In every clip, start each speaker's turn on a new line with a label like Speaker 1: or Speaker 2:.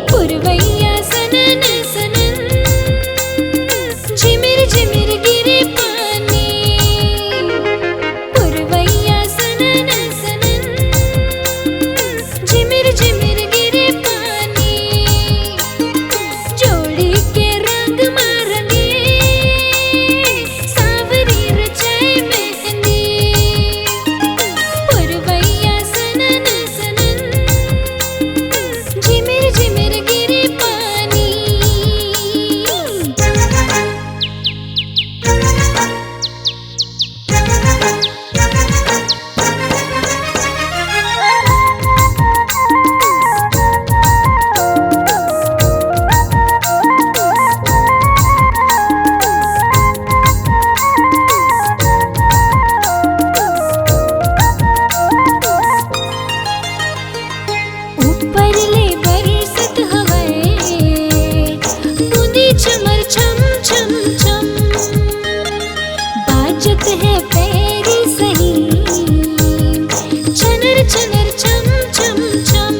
Speaker 1: पुरवैया सनन सनन झिमिर झिमिर गिरे पानी। पुरवैया सनन सनन झिमिर झिमिर गिरे पानी। जोड़ी के रंग मारंगे सांवरी रचाए मेहंदी। पुरवैया सनन सनन झिमिर झिमिर गिरे पानी। ऊपर ले बरसत हवाएं बूंदी चमर छम छम छम। बाजत है पैरी सही छनर छनर छम छम छम।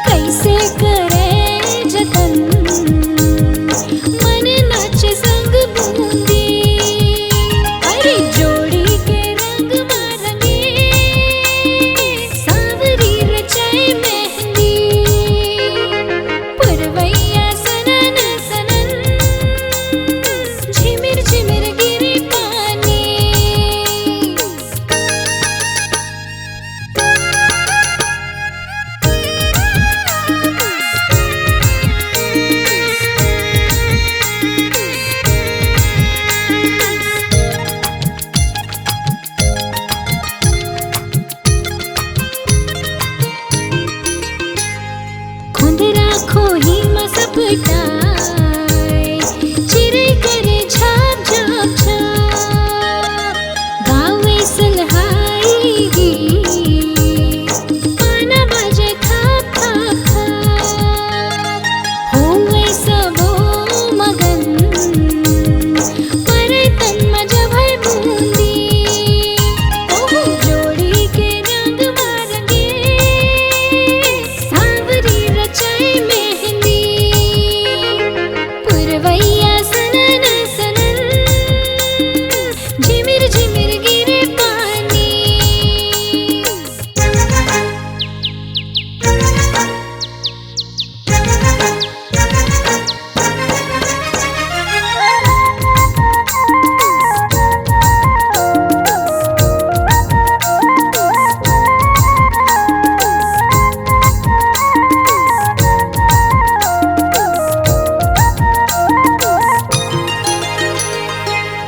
Speaker 1: कैसे करे जतन मन नाचे संग बूंदी। अरे जोड़ी के रंग मारंगे सांवरी रचाए मेहंदी। पुरवैया सनन सनन झिमिर झिमिर गिरे पानी। खुंदरा खोही मसपटाए चिरे करे झाप झाप झाप। गावे सलहाई गीत पाना बाजे थाप थाप थाप। होवे सबो मगन परे तन मजा भय बूंदी। ओहो जोड़ी के रंग मारंगे सांवरी रचाए मेहंदी। पुरवैया सनन सनन झिमिर झिमिर गिरे पानी।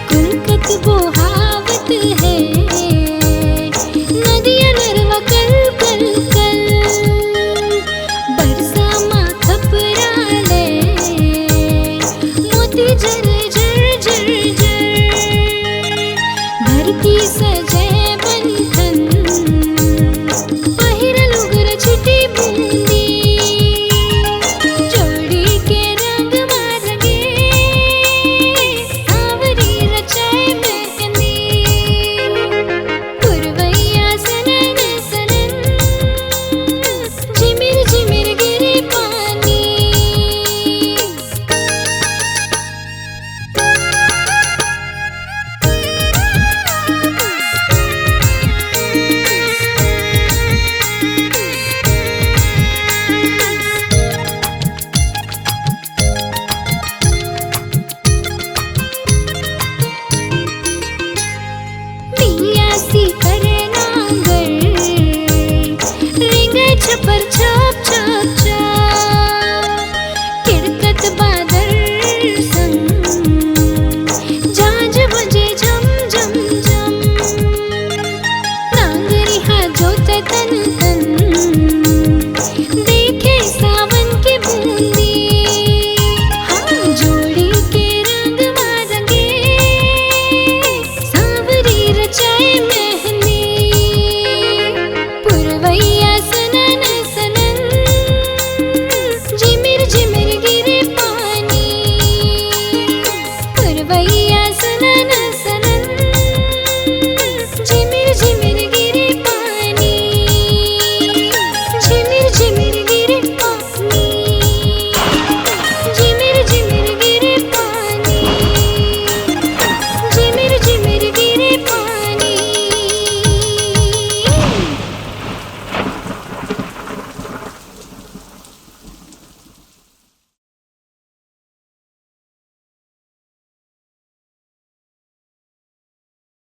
Speaker 1: कुलकत बोहावत है नदिया नरवा कल कल कल। बरसा मा खपराले मोती जर